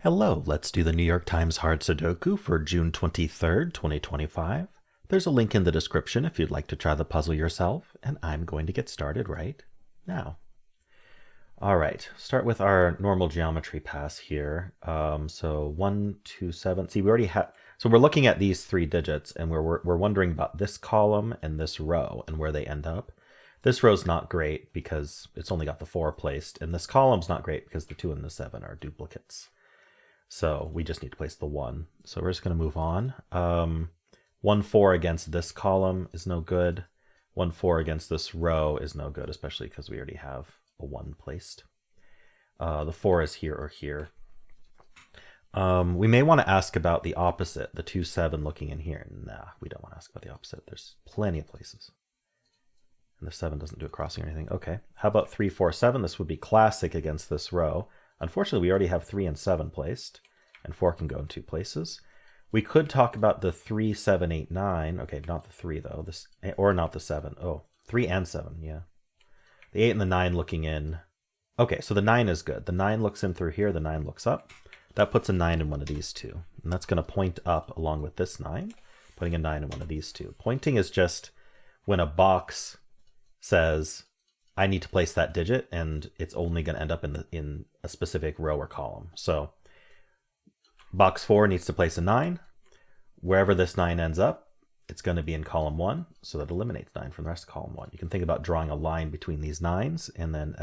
Hello, let's do the New York Times Hard Sudoku for June 23rd, 2025. There's a link in the description if you'd like to try the puzzle yourself, and I'm going to get started right now. All right, start with our normal geometry pass here. So 1, 2, 7. See, we already have. So we're looking at these three digits, and we're wondering about this column and this row and where they end up. This row's not great because it's only got the 4 placed, and this column's not great because the 2 and the 7 are duplicates. So we just need to place the 1. So we're just going to move on. 1, 4 against this column is no good. 1, 4 against this row is no good, especially because we already have a 1 placed. The 4 is here or here. We may want to ask about the opposite, the 2, 7 looking in here. Nah, we don't want to ask about the opposite. There's plenty of places. And the 7 doesn't do a crossing or anything. Okay, how about 3, 4, 7? This would be classic against this row. Unfortunately, we already have 3 and 7 placed, and 4 can go in 2 places. We could talk about the 3, 7, 8, 9. Okay, not the 3 though, or not the 7. Oh, 3 and 7, yeah. The 8 and the 9 looking in. Okay, so the 9 is good. The 9 looks in through here, the 9 looks up. That puts a 9 in one of these two, and that's going to point up along with this 9, putting a 9 in one of these two. Pointing is just when a box says, I need to place that digit, and it's only going to end up in a specific row or column. So box 4 needs to place a 9. Wherever this 9 ends up, it's going to be in column 1, so that eliminates 9 from the rest of column 1. You can think about drawing a line between these 9s, and then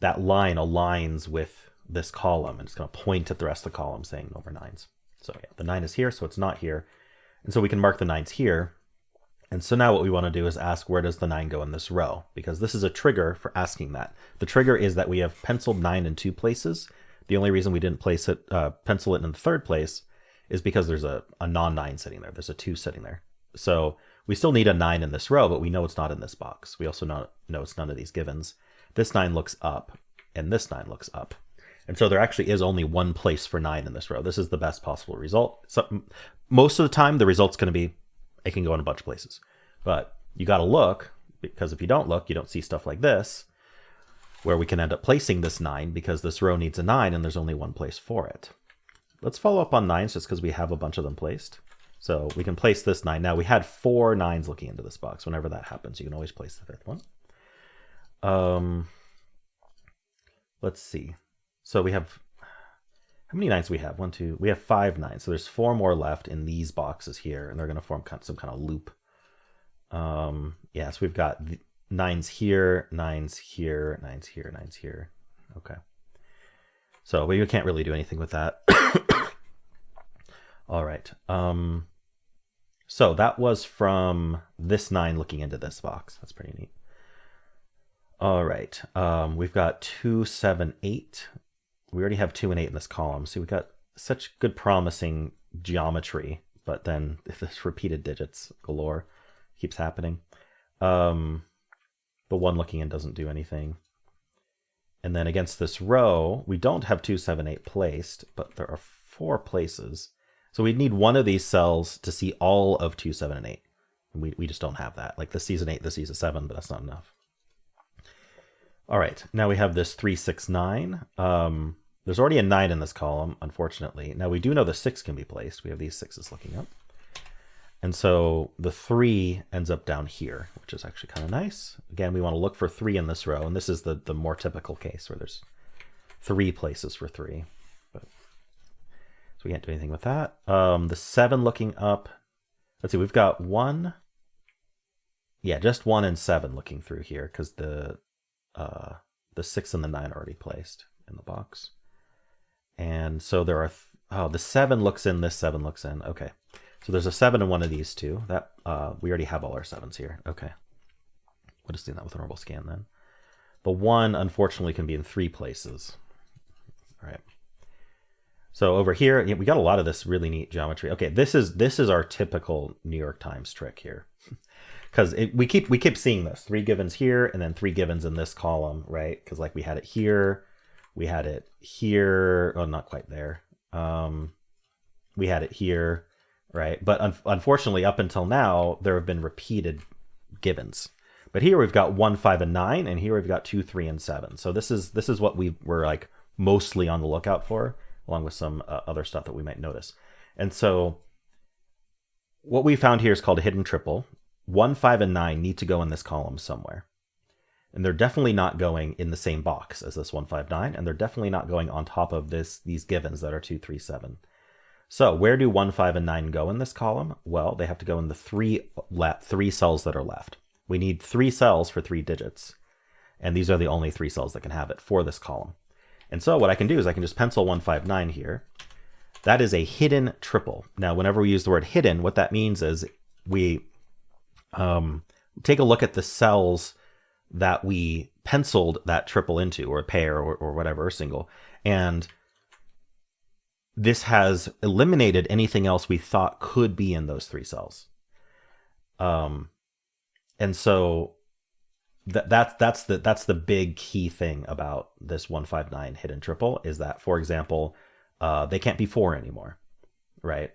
that line aligns with this column, and it's going to point at the rest of the column saying no more 9s. So yeah, the 9 is here, so it's not here. And so we can mark the 9s here. And so now what we want to do is ask, where does the 9 go in this row? Because this is a trigger for asking that. The trigger is that we have penciled 9 in 2 places. The only reason we didn't place it, pencil it in the 3rd place is because there's a non-9 sitting there. There's a 2 sitting there. So we still need a 9 in this row, but we know it's not in this box. We also know it's none of these givens. This 9 looks up, and this 9 looks up. And so there actually is only one place for 9 in this row. This is the best possible result. So most of the time, the result's going to be, it can go in a bunch of places. But you got to look, because if you don't look, you don't see stuff like this, where we can end up placing this 9 because this row needs a 9 and there's only one place for it. Let's follow up on 9s just because we have a bunch of them placed. So we can place this 9. Now we had 4 9s looking into this box. Whenever that happens, you can always place the 5th one. Let's see. So we have, how many 9s do we have? 1, 2, we have 5 9s. So there's 4 more left in these boxes here, and they're going to form some kind of loop. Yeah, so we've got 9s here, 9s here, 9s here, 9s here. Okay. So we can't really do anything with that. All right. So that was from this 9 looking into this box. That's pretty neat. All right. We've got 2, 7, 8. We already have 2 and 8 in this column. So we've got such good promising geometry, but then if this repeated digits galore keeps happening. The 1 looking in doesn't do anything. And then against this row, we don't have 2, 7, 8 placed, but there are 4 places. So we need one of these cells to see all of 2, 7, and 8. And we just don't have that. Like this sees an 8, this sees a 7, but that's not enough. All right, now we have this 3, 6, 9. There's already a 9 in this column, unfortunately. Now we do know the 6 can be placed. We have these 6s looking up. And so the 3 ends up down here, which is actually kind of nice. Again, we want to look for 3 in this row, and this is the more typical case where there's 3 places for 3. But, so we can't do anything with that. The 7 looking up. Let's see, we've got 1. Yeah, just 1 and 7 looking through here because the 6 and the 9 are already placed in the box. And so there are, the 7 looks in, this 7 looks in. Okay. So there's a 7 in one of these two. That we already have all our 7s here. Okay. We'll just do that with a normal scan then. The 1, unfortunately, can be in 3 places. All right. So over here, we got a lot of this really neat geometry. Okay, this is our typical New York Times trick here. Because we keep seeing this. 3 givens here, and then 3 givens in this column, right? Because like we had it here, we had it here. Oh, not quite there. We had it here. Right, but unfortunately, up until now, there have been repeated givens. But here we've got 1, 5, and 9, and here we've got 2, 3, and 7. So this is what we're like mostly on the lookout for, along with some other stuff that we might notice. And so what we found here is called a hidden triple. 1, 5, and 9 need to go in this column somewhere. And they're definitely not going in the same box as this 1, 5, 9, and they're definitely not going on top of these givens that are 2, 3, 7. So where do 1, 5, and 9 go in this column? Well, they have to go in the three cells that are left. We need 3 cells for 3 digits, and these are the only 3 cells that can have it for this column. And so what I can do is I can just pencil 1, 5, 9 here. That is a hidden triple. Now, whenever we use the word hidden, what that means is we take a look at the cells that we penciled that triple into, or a pair, or whatever, or single, and this has eliminated anything else we thought could be in those 3 cells. And so that's the big key thing about this 159 hidden triple, is that, for example, they can't be 4 anymore, right?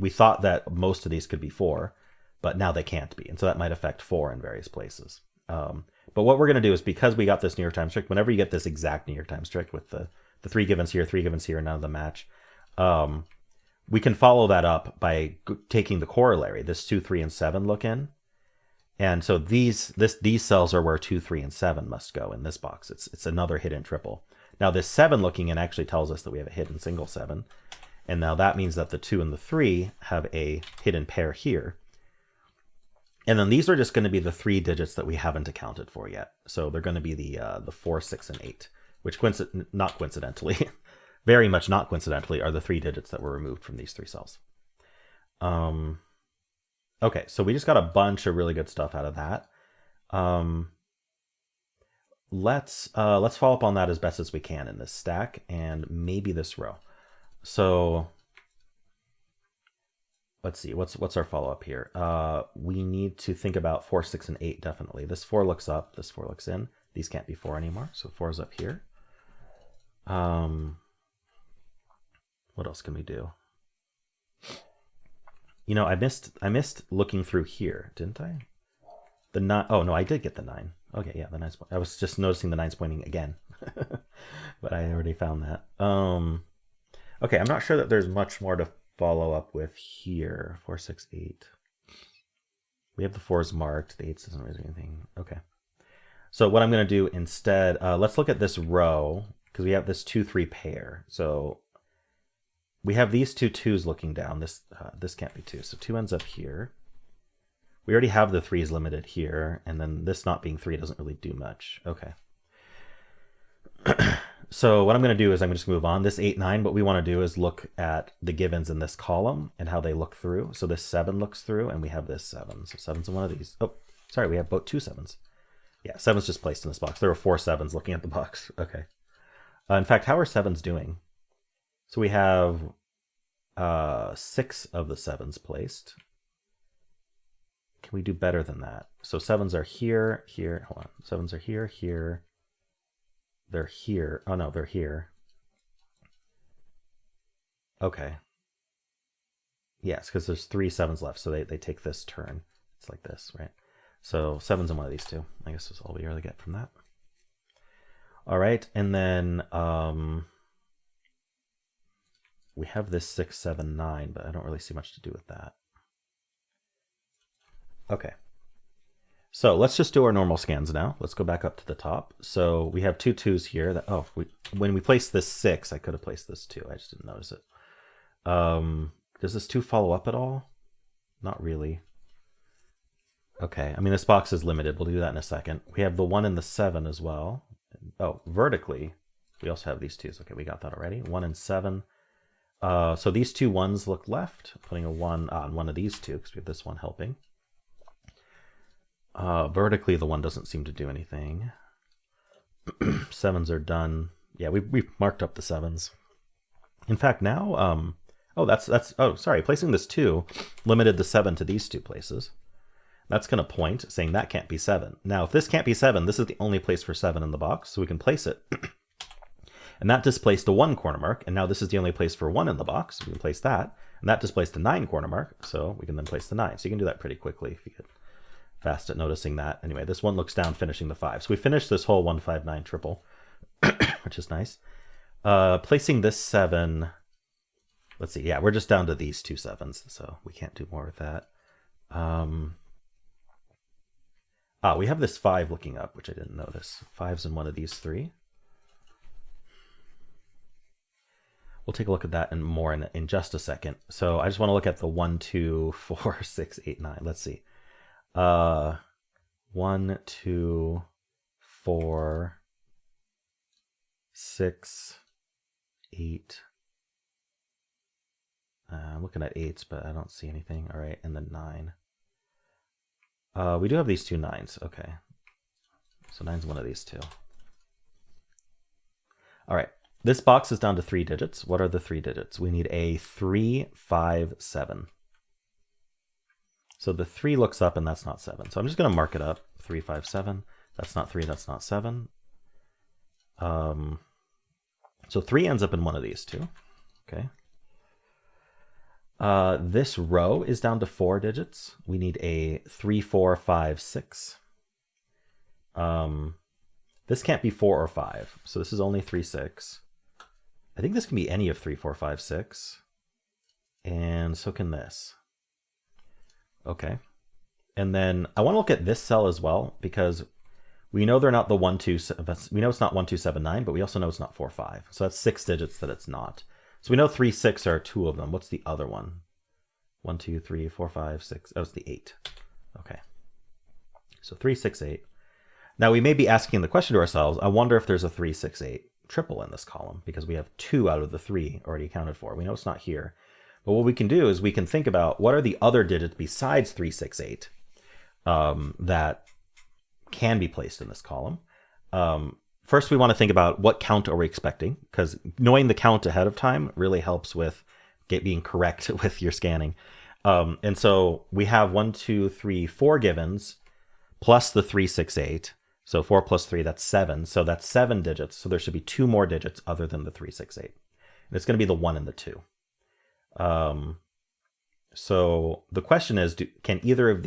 We thought that most of these could be 4, but now they can't be. And so that might affect 4 in various places. But what we're going to do is, because we got this New York Times trick, whenever you get this exact New York Times trick with the 3 givens here, 3 givens here, none of them match, we can follow that up by taking the corollary. This 2, 3, and 7 look in. And so these cells are where 2, 3, and 7 must go in this box. It's another hidden triple. Now this 7 looking in actually tells us that we have a hidden single 7. And now that means that the 2 and the 3 have a hidden pair here. And then these are just going to be the 3 digits that we haven't accounted for yet. So they're going to be the 4, 6, and 8, which not coincidentally, very much not coincidentally, are the 3 digits that were removed from these 3 cells. Okay, so we just got a bunch of really good stuff out of that. Let's follow up on that as best as we can in this stack and maybe this row. So let's see, what's our follow-up here? We need to think about 4, 6, and 8, definitely. This 4 looks up, this 4 looks in. These can't be 4 anymore, so 4 is up here. What else can we do? You know, I missed looking through here, didn't I? The 9, oh no, I did get the 9. Okay, yeah, the 9's, I was just noticing the 9's pointing again. But I already found that. Okay, I'm not sure that there's much more to follow up with here. 4, 6, 8. We have the 4s marked. The 8s doesn't raise anything. Okay. So what I'm going to do instead, let's look at this row, because we have this 2, 3 pair. So we have these 2 2s looking down. This can't be 2. So 2 ends up here. We already have the 3s limited here, and then this not being 3 doesn't really do much. Okay. So what I'm going to do is I'm going to just move on. This 8, 9, what we want to do is look at the givens in this column and how they look through. So this 7 looks through, and we have this 7. So 7's in one of these. Oh, sorry, we have both 2 7s. Yeah, 7's just placed in this box. There were 4 7s looking at the box. Okay. In fact, how are 7s doing? So we have 6 of the 7s placed. Can we do better than that? So 7s are here, here. Hold on. 7s are here, here. They're here. Oh no, they're here. Okay. Yes, because there's 3 7s left, so they take this turn. It's like this, right? So 7's in one of these 2. I guess that's all we really get from that. All right, and then we have this 6, 7, 9, but I don't really see much to do with that. Okay. So let's just do our normal scans now. Let's go back up to the top. So we have 2 2s here. That when we placed this 6, I could have placed this 2. I just didn't notice it. Does this 2 follow up at all? Not really. Okay. I mean, this box is limited. We'll do that in a second. We have the 1 and the 7 as well. Oh, vertically, we also have these 2s. Okay, we got that already. 1 and 7. So these 2 1s look left. Putting a 1 on one of these 2 because we have this one helping. Vertically, the 1 doesn't seem to do anything. 7s are done. Yeah, we've marked up the 7s. In fact, now, oh, sorry, placing this 2 limited the 7 to these 2 places. That's going to point, saying that can't be 7. Now, if this can't be 7, this is the only place for 7 in the box, so we can place it. And that displaced a 1 corner mark, and now this is the only place for 1 in the box, so we can place that. And that displaced a 9 corner mark, so we can then place the 9. So you can do that pretty quickly if you get fast at noticing that. Anyway, this 1 looks down, finishing the 5. So we finished this whole 159 triple, which is nice. Placing this 7, let's see, yeah, we're just down to these 2 7s, so we can't do more with that. We have this 5 looking up, which I didn't notice. 5's in one of these 3. We'll take a look at that and more in just a second. So I just want to look at the 1, 2, 4, 6, 8, 9. Let's see. 1, 2, 4, 6, 8. I'm looking at 8s, but I don't see anything. All right, and then 9. We do have these 2 9s. Okay. So 9's one of these 2. All right. This box is down to 3 digits. What are the 3 digits? We need a 3, 5, 7. So the 3 looks up and that's not 7. So I'm just going to mark it up. 3, 5, 7. That's not 3. That's not 7. So 3 ends up in one of these 2. Okay. This row is down to 4 digits. We need a 3, 4, 5, 6. This can't be 4 or 5. So this is only 3, 6. I think this can be any of 3, 4, 5, 6. And so can this. Okay. And then I want to look at this cell as well, because we know they're not the 1, 2, we know it's not 1, 2, 7, 9, but we also know it's not 4, 5. So that's 6 digits that it's not. So we know 3, 6 are 2 of them. What's the other one? 1, 2, 3, 4, 5, 6. Oh, it's the 8. Okay. So 3, 6, 8. Now we may be asking the question to ourselves, I wonder if there's a 3, 6, 8 triple in this column, because we have 2 out of the 3 already accounted for. We know it's not here. But what we can do is we can think about what are the other digits besides 3, 6, 8 that can be placed in this column. First, we want to think about what count are we expecting, because knowing the count ahead of time really helps with being correct with your scanning. And so we have 1, 2, 3, 4 givens plus the 3, 6, 8. So 4 plus 3, that's 7. So that's 7 digits. So there should be 2 more digits other than the 3, 6, 8. And it's going to be the 1 and the 2. So the question is, are either of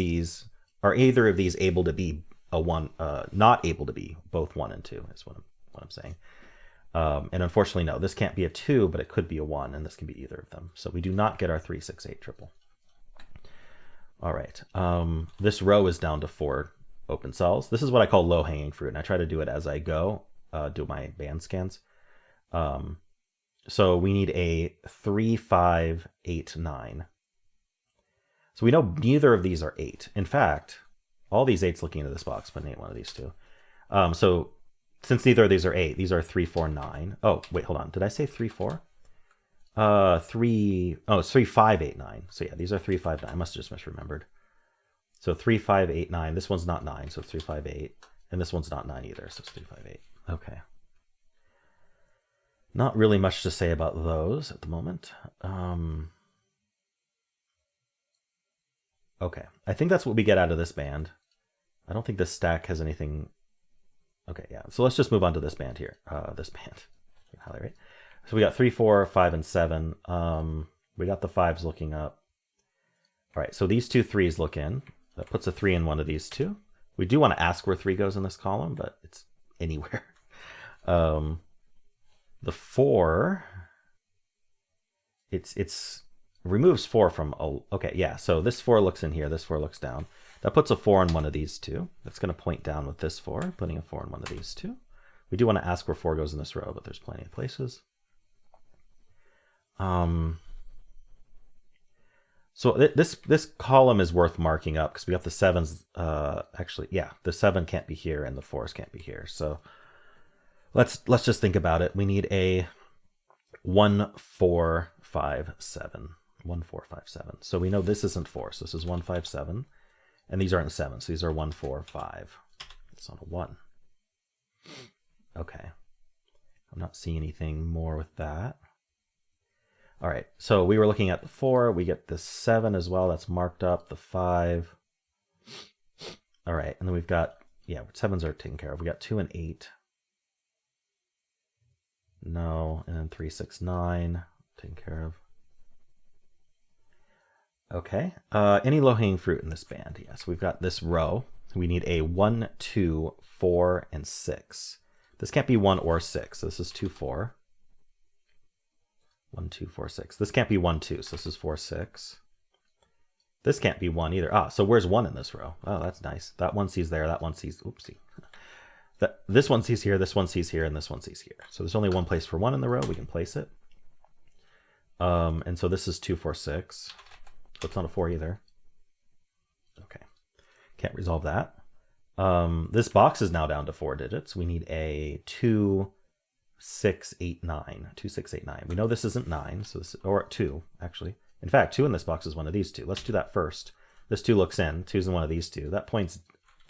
these able to be a 1, not able to be both 1 and 2 is what I'm saying. And unfortunately, no, this can't be a 2, but it could be a 1, and this can be either of them. So we do not get our 3, 6, 8 triple. All right. This row is down to 4 open cells. This is what I call low-hanging fruit, and I try to do it as I go, do my band scans. So we need a 3, 5, 8, 9. So we know neither of these are 8. In fact, all these 8s looking into this box, but ain't one of these 2. So since neither of these are 8, these are 3, 4, 9. Oh, wait, hold on. Did I say 3, 4? 3, oh, it's 3, 5, 8, 9. So yeah, these are 3, 5, 9. I must have just misremembered. So 3, 5, 8, 9. This one's not 9, so it's 3, 5, 8. And this one's not 9 either, so it's 3, 5, 8. Okay. Not really much to say about those at the moment. Okay, I think that's what we get out of this band. I don't think this stack has anything. Okay, yeah, so let's just move on to this band here. This band, right? So we got 3, 4, 5, and 7. We got the 5s looking up. All right, so these 2 3s look in. That puts a 3 in one of these 2. We do want to ask where 3 goes in this column, but it's anywhere. The 4, it's removes 4 from, okay, yeah, so this 4 looks in here, this 4 looks down. That puts a 4 in one of these 2. That's going to point down with this 4, putting a 4 in one of these 2. We do want to ask where 4 goes in this row, but there's plenty of places. So this column is worth marking up because we got the 7s. Actually, yeah, the 7 can't be here and the 4s can't be here. So let's just think about it. We need a 1, 4, 5, 7. 1, 4, 5, 7. So we know this isn't 4. So this is 1, 5, 7. And these aren't 7. So these are 1, 4, 5. It's not a 1. Okay. I'm not seeing anything more with that. All right. So we were looking at the 4. We get the 7 as well. That's marked up. The 5. All right. And then we've got, yeah, 7s are taken care of. We got 2 and 8. No. And then 3, 6, 9 taken care of. Okay. Any low-hanging fruit in this band? Yes, we've got this row. We need a 1, 2, 4, and 6. This can't be 1 or 6. So this is 2, 4. 1, 2, 4, 6. This can't be 1, 2, so this is 4, 6. This can't be 1 either. Ah, so where's 1 in this row? Oh, that's nice. That one sees there, that one sees, oopsie. This one sees here, this one sees here, and this one sees here. So there's only one place for 1 in the row. We can place it. And so this is 2, 4, 6. So it's not a 4 either. Okay. Can't resolve that. This box is now down to 4 digits. We need a 2, 6, 8, 9. 2, 6, 8, 9. We know this isn't 9, so this, or 2, actually. In fact, 2 in this box is one of these two. Let's do that first. This 2 looks in. 2's in one of these two. That points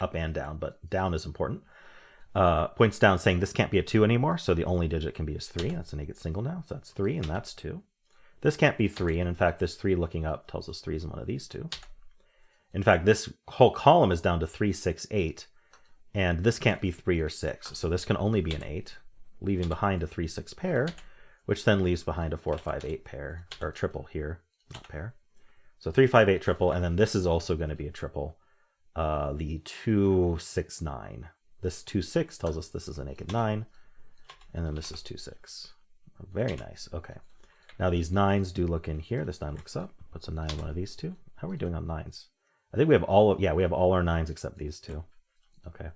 up and down, but down is important. Points down saying this can't be a 2 anymore, so the only digit can be is 3. That's a naked single now, so that's 3, and that's 2. This can't be 3, and in fact, this 3 looking up tells us 3 is in one of these two. In fact, this whole column is down to 3, 6, 8, and this can't be 3 or 6, so this can only be an 8, leaving behind a 3, 6 pair, which then leaves behind a 4, 5, 8 pair, or triple here, not pair. So 3, 5, 8 triple, and then this is also going to be a triple, the 2, 6, 9. This 2, 6 tells us this is a naked 9, and then this is 2, 6. Very nice. Okay. Now these 9s do look in here. This 9 looks up. Puts a 9 in one of these two. How are we doing on 9s? I think we have all of, yeah, we have all our 9s except these two. Okay.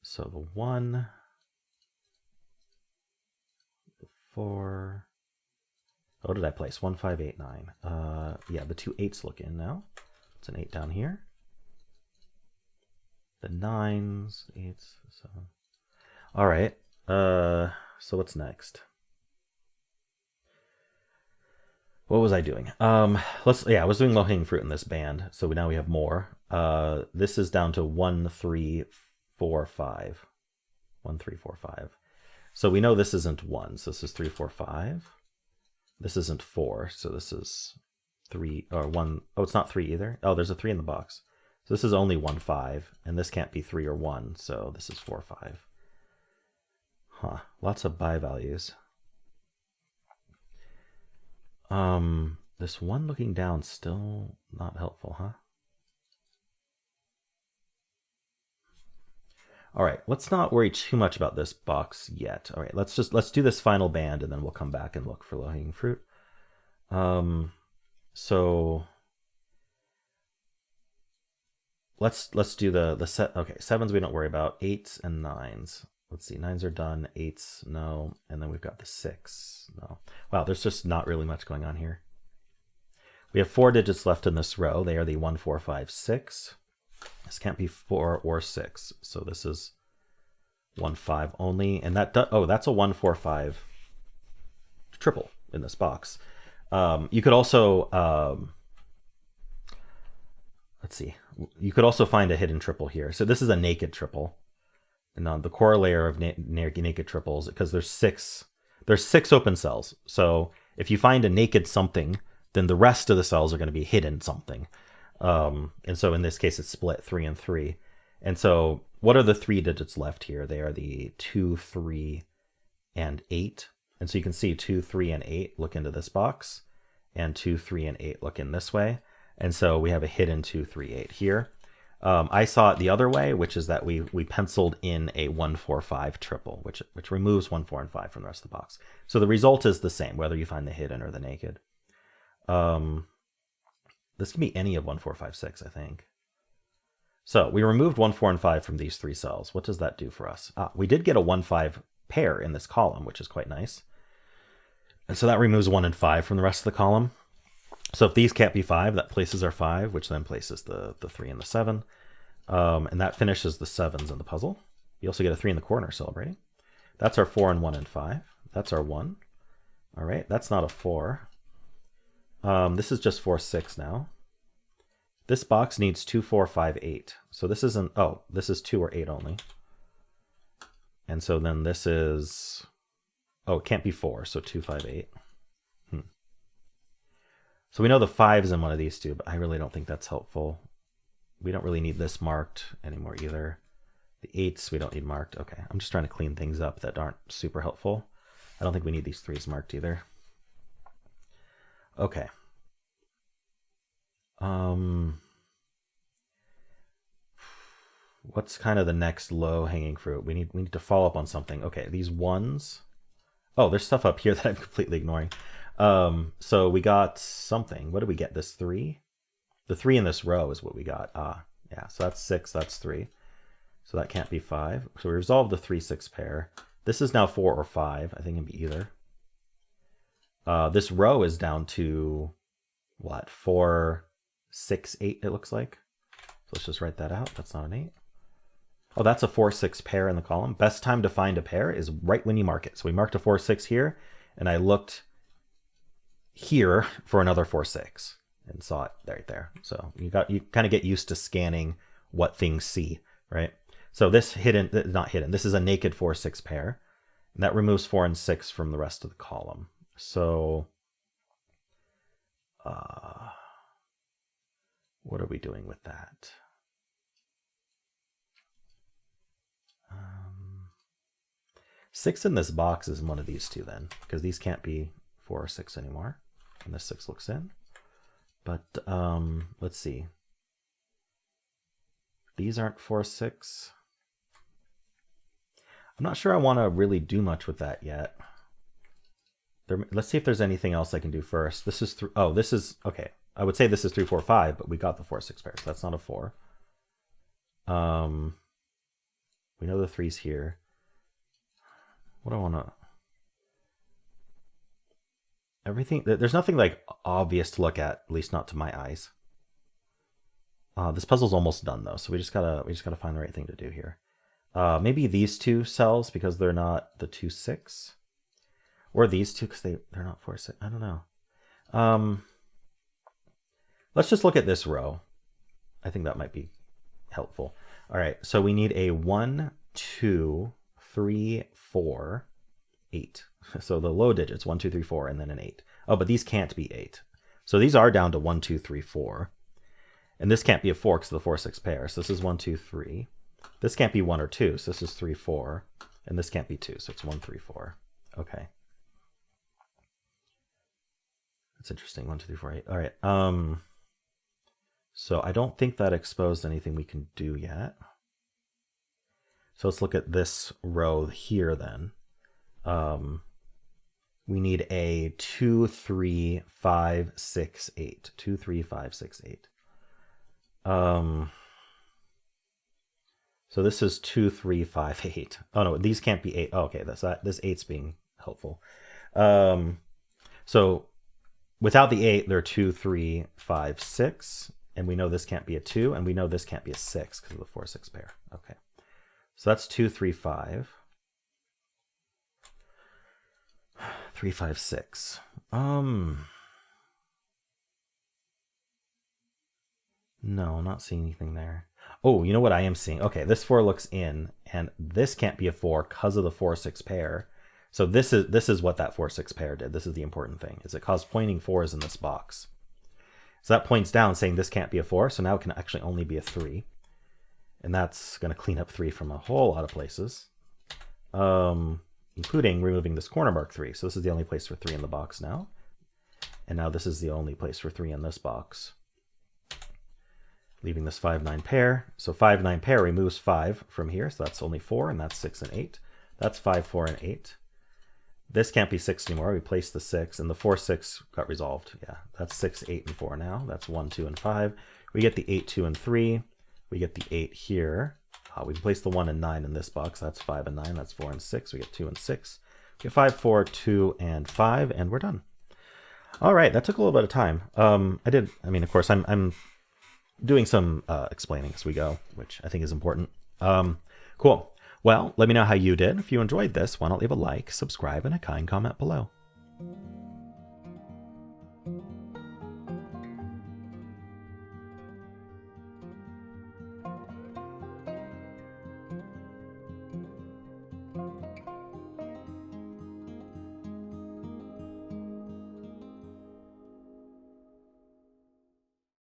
So the 1, the 4. What did I place? 1, 5, 8, 9. Yeah, the 2 8s look in now. It's an 8 down here. The 9s, 8s, 7. All right. So what's next? What was I doing? I was doing low-hanging fruit in this band. So now we have more. This is down to 1, 3, 4, 5. 1, 3, 4, 5. So we know this isn't 1. So this is 3, 4, 5. This isn't 4. So this is 3 or 1. Oh, it's not 3 either. Oh, there's a 3 in the box. So this is only 1, 5, and this can't be 3 or 1, so this is 4, 5. Huh, lots of bi values. This 1 looking down still not helpful, huh? All right, let's not worry too much about this box yet. All right, let's do this final band, and then we'll come back and look for low-hanging fruit. So let's do the set. Okay, 7s we don't worry about. 8s and 9s. Let's see, 9s are done. 8s, no. And then we've got the 6, no. Wow, there's just not really much going on here. We have 4 digits left in this row. They are the 1, 4, 5, 6. This can't be 4 or 6. So this is 1, 5 only. And that, that's a 1, 4, 5 triple in this box. You could also, let's see, you could also find a hidden triple here. So this is a naked triple. And on the core layer of naked triples, because there's 6 open cells. So if you find a naked something, then the rest of the cells are going to be hidden something. And so in this case, it's split 3 and 3. And so what are the 3 digits left here? They are the 2, 3, and 8. And so you can see 2, 3, and 8 look into this box, and 2, 3, and 8 look in this way. And so we have a hidden 2, 3, 8 here. I saw it the other way, which is that we penciled in a 1, 4, 5 triple, which removes 1, 4, and 5 from the rest of the box. So the result is the same, whether you find the hidden or the naked. This can be any of 1, 4, 5, 6, I think. So we removed 1, 4, and 5 from these 3 cells. What does that do for us? We did get a 1, 5 pair in this column, which is quite nice. And so that removes 1 and 5 from the rest of the column. So if these can't be 5, that places our 5, which then places the 3 and the 7. And that finishes the 7s in the puzzle. You also get a 3 in the corner celebrating. That's our 4 and 1 and 5. That's our 1. All right, that's not a 4. This is just 4, 6 now. This box needs 2, 4, 5, 8. So this isn't, oh, this is 2 or 8 only. And so then this is, oh, it can't be 4, so 2, 5, 8. So we know the 5's in one of these two, but I really don't think that's helpful. We don't really need this marked anymore either. The 8's we don't need marked. Okay, I'm just trying to clean things up that aren't super helpful. I don't think we need these 3's marked either. Okay. What's kind of the next low hanging fruit? We need to follow up on something. Okay, these 1's, Oh, there's stuff up here that I'm completely ignoring. So we got something. What did we get? This 3? The 3 in this row is what we got. Yeah, so that's 6, that's 3. So that can't be 5. So we resolved the 3, 6 pair. This is now 4 or 5. I think it can be either. This row is down to, what, 4, 6, 8, it looks like. So let's just write that out. That's not an 8. Oh, that's a 4, 6 pair in the column. Best time to find a pair is right when you mark it. So we marked a 4, 6 here, and I looked here for another 4, 6 and saw it right there. So you kind of get used to scanning what things see, right? So this not hidden, this is a naked 4, 6 pair, and that removes 4 and 6 from the rest of the column. So what are we doing with that? 6 in this box is one of these two then, because these can't be 4 or 6 anymore, and this 6 looks in. But let's see. These aren't 4, 6. I'm not sure I want to really do much with that yet. Let's see if there's anything else I can do first. This is this is okay. I would say this is 3, 4, 5, but we got the 4, 6 pairs. That's not a 4. We know the 3's here. What do I want to... Everything... There's nothing like obvious to look at least not to my eyes. This puzzle's almost done though, so we just gotta find the right thing to do here. Maybe these 2 cells because they're not the 2, 6, or these 2 because they're not 4, 6. I don't know. Let's just look at this row. I think that might be helpful. All right, so we need a 1, 2, 3, 4, 8. So the low digits, 1, 2, 3, 4, and then an 8. Oh, but these can't be 8. So these are down to 1, 2, 3, 4. And this can't be a 4 because of the 4, 6 pair. So this is 1, 2, 3. This can't be 1 or 2, so this is 3, 4. And this can't be 2, so it's 1, 3, 4. Okay. That's interesting. 1, 2, 3, 4, 8. All right. So I don't think that exposed anything we can do yet. So let's look at this row here then. We need a 2, 3, 5, 6, 8. 2, 3, 5, 6, 8. So this is 2, 3, 5, 8. Oh no, these can't be 8. Oh, okay, this 8's being helpful. So without the 8, they're 2, 3, 5, 6. And we know this can't be a 2, and we know this can't be a 6 because of the 4, 6 pair. Okay. So that's 2, 3, 5. 3, 5, 6. No, I'm not seeing anything there. Oh, you know what I am seeing? Okay, this 4 looks in, and this can't be a 4 because of the 4, 6 pair. So this is what that 4, 6 pair did. This is the important thing, is it caused pointing 4s in this box. So that points down saying this can't be a 4, so now it can actually only be a 3. And that's going to clean up 3 from a whole lot of places, including removing this corner mark 3. So this is the only place for 3 in the box now. And now this is the only place for 3 in this box. Leaving this 5, 9 pair. So 5, 9 pair removes 5 from here, so that's only 4, and that's 6 and 8. That's 5, 4, and 8. This can't be 6 anymore. We placed the 6, and the 4, 6 got resolved. Yeah, that's 6, 8, and 4 now. That's 1, 2, and 5. We get the 8, 2, and 3. We get the 8 here. We can place the 1 and 9 in this box. That's 5 and 9. That's 4 and 6. We get 2 and 6. We get 5, 4, 2, and 5, and we're done. All right, that took a little bit of time. Of course, I'm doing some explaining as we go, which I think is important. Cool. Well, let me know how you did. If you enjoyed this, why not leave a like, subscribe, and a kind comment below.